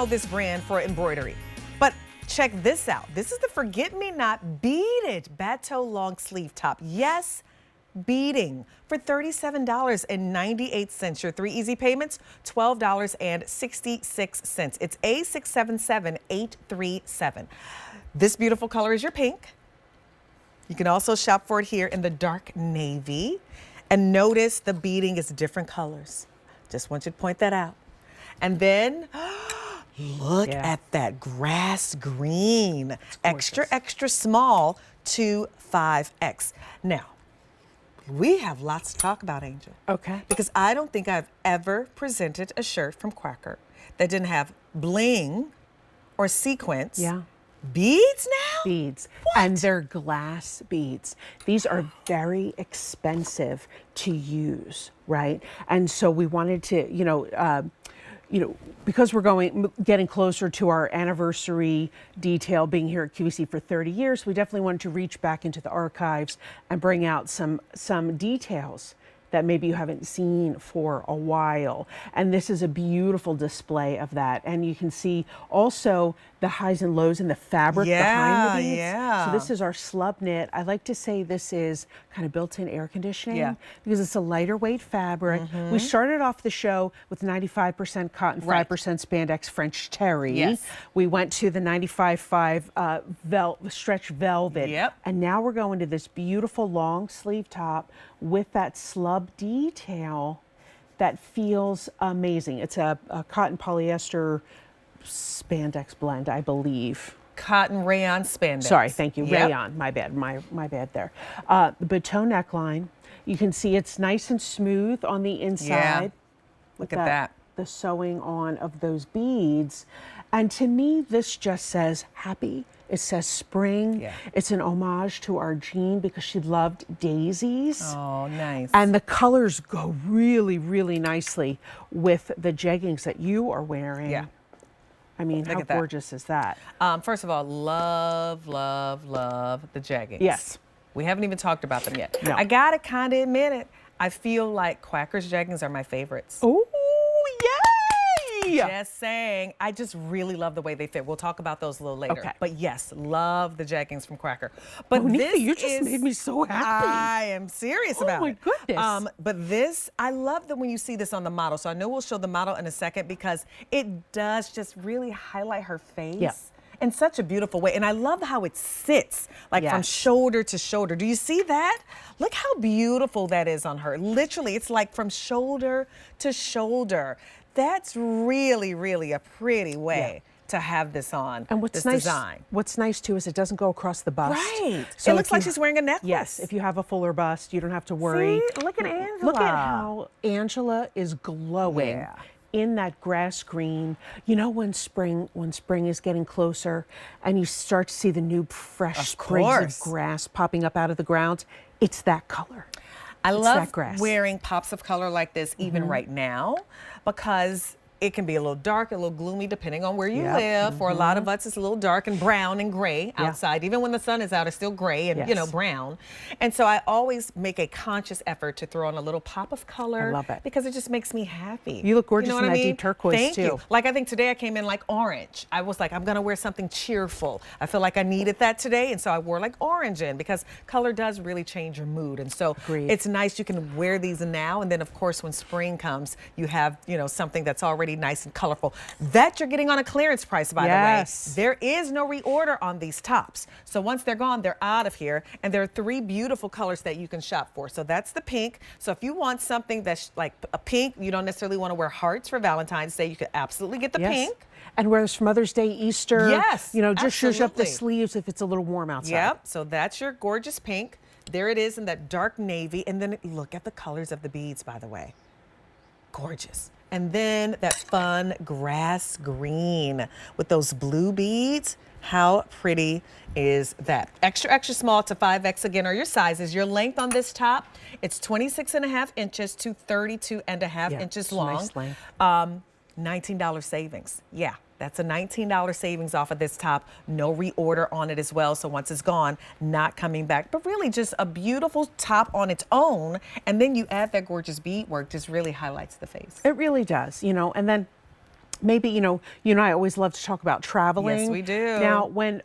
know this brand for embroidery, but check this out. This is the Forget-Me-Not Beaded Bateau long sleeve top. Yes, beading for $37.98. Your 3 easy payments, $12.66. It's A677837. This beautiful color is your pink. You can also shop for it here in the dark navy. And notice the beading is different colors. Just want you to point that out. And then look at that grass green. Extra, extra small to 5X. Now, we have lots to talk about, Angel. Okay. Because I don't think I've ever presented a shirt from Quacker that didn't have bling or sequins. Yeah. Beads now? Beads. What? And they're glass beads. These are very expensive to use, right? And so we wanted to, because we're getting closer to our anniversary detail, being here at QVC for 30 years, we definitely wanted to reach back into the archives and bring out some details that maybe you haven't seen for a while. And this is a beautiful display of that. And you can see also the highs and lows in the fabric behind the beads. So this is our slub knit. I like to say this is kind of built-in air conditioning because it's a lighter weight fabric. We started off the show with 95% cotton, 5% spandex French terry. We went to the 95.5 stretch velvet. And now we're going to this beautiful long sleeve top with that slub detail that feels amazing. It's a cotton polyester spandex blend, I believe. Cotton rayon spandex. Sorry, thank you. Rayon, my bad, my bad there. The bateau neckline. You can see it's nice and smooth on the inside. Look at that. The sewing on of those beads. And to me, this just says happy. It says spring. It's an homage to our Jean because she loved daisies. Oh, nice. And the colors go really, really nicely with the jeggings that you are wearing. I mean, how gorgeous is that? First of all, love, love, love the jeggings. Yes. We haven't even talked about them yet. No. I gotta kind of admit it. I feel like Quacker's jeggings are my favorites. Oh, yay! Just saying. I just really love the way they fit. We'll talk about those a little later. Okay. But yes, love the jeggings from Quacker. But Nikki, you just made me so happy. I am serious about it. Oh my goodness. But this, I love that when you see this on the model. So I know we'll show the model in a second because it does just really highlight her face. In such a beautiful way. And I love how it sits, like from shoulder to shoulder. Do you see that? Look how beautiful that is on her. Literally, it's like from shoulder to shoulder. That's really, really a pretty way to have this on. And what's nice, what's nice too is it doesn't go across the bust. Right. So it looks like she's wearing a necklace. Yes. If you have a fuller bust, you don't have to worry. See? Look at Angela. Look at how Angela is glowing. In that grass green. You know when spring is getting closer and you start to see the new fresh sprigs of grass popping up out of the ground, it's that color. I love wearing pops of color like this even right now because it can be a little dark, a little gloomy, depending on where you live. For a lot of us, it's a little dark and brown and gray outside. Even when the sun is out, it's still gray and, brown. And so I always make a conscious effort to throw on a little pop of color. I love it. Because it just makes me happy. You look gorgeous in that deep turquoise, Thank you. Like, I think today I came in like orange. I was like, I'm going to wear something cheerful. I feel like I needed that today. And so I wore like orange in because color does really change your mood. And so it's nice. You can wear these now. And then, of course, when spring comes, you have, something that's already nice and colorful that you're getting on a clearance price, by the way. There is no reorder on these tops. So once they're gone, they're out of here. And there are 3 beautiful colors that you can shop for. So that's the pink. So if you want something that's like a pink, you don't necessarily want to wear hearts for Valentine's Day, you could absolutely get the pink. And whereas for Mother's Day, Easter, just shush up the sleeves if it's a little warm outside. So that's your gorgeous pink. There it is in that dark navy. And then look at the colors of the beads, by the way. Gorgeous. And then that fun grass green with those blue beads. How pretty is that? Extra, extra small to 5X again are your sizes. Your length on this top, it's 26.5 inches to 32.5 inches long. Nice length. $19 savings. Yeah, that's a $19 savings off of this top. No reorder on it as well. So once it's gone, not coming back. But really just a beautiful top on its own. And then you add that gorgeous bead work, just really highlights the face. It really does, and then maybe, you and I always love to talk about traveling. Yes, we do. Now, when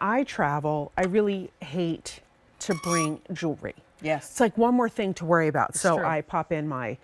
I travel, I really hate to bring jewelry. Yes. It's like one more thing to worry about. So true. I pop in my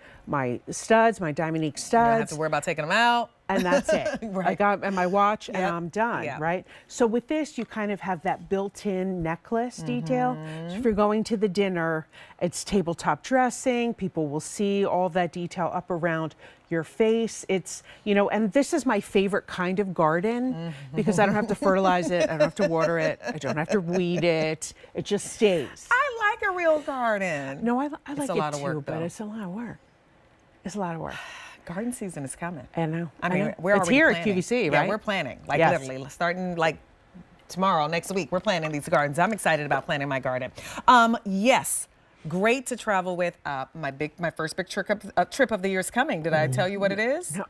studs, my Diamonique studs. You don't have to worry about taking them out. And that's it. Right. I got and my watch and Yep. I'm done, Yep. right? So with this, you kind of have that built-in necklace detail. So if you're going to the dinner, it's tabletop dressing. People will see all that detail up around your face. It's, and this is my favorite kind of garden because I don't have to fertilize it. I don't have to water it. I don't have to weed it. It just stays. I like a real garden. No, I like a it lot of too, work, but though. it's a lot of work. It's a lot of work. Garden season is coming. I know. I mean, know. we're it's already here planning. at QVC, Yeah, right? we're planning. Like Yes. literally, starting like tomorrow, next week, we're planning these gardens. I'm excited about planting my garden. Yes, great to travel with. My first big trip of the year is coming. Did I tell you what it is? No,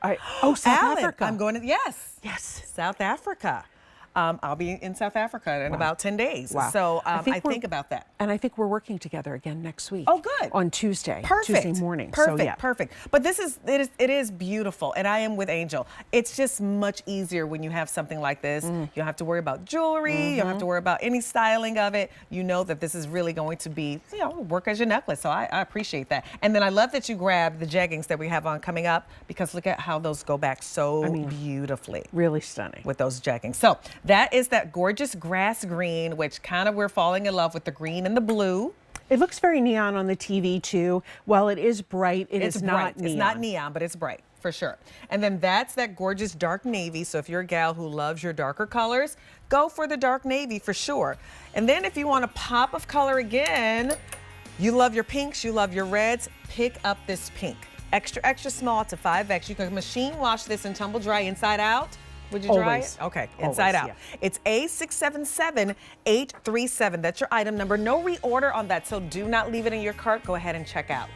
South Alan, Africa. I'm going to Yes. South Africa. I'll be in South Africa in about 10 days. Wow. So I think I think about that. And I think we're working together again next week. Oh, good. On Tuesday. Perfect. Tuesday morning. Perfect. So, yeah. Perfect. But it is beautiful, and I am with Angel. It's just much easier when you have something like this. You don't have to worry about jewelry. You don't have to worry about any styling of it. You know that this is really going to be, work as your necklace. So I appreciate that. And then I love that you grabbed the jeggings that we have on coming up because look at how those go back so beautifully. Really stunning. With those jeggings. So that is that gorgeous grass green, which kind of we're falling in love with the green and the blue. It looks very neon on the TV too. While it is bright, it's bright. not neon. It's not neon, but it's bright for sure. And then that's that gorgeous dark navy. So if you're a gal who loves your darker colors, go for the dark navy for sure. And then if you want a pop of color again, you love your pinks, you love your reds, pick up this pink. Extra, extra small to 5X. You can machine wash this and tumble dry inside out. Would you dry Always. it? Okay, Always, inside out. yeah. It's A677837. That's your item number. No reorder on that, so do not leave it in your cart. Go ahead and check out.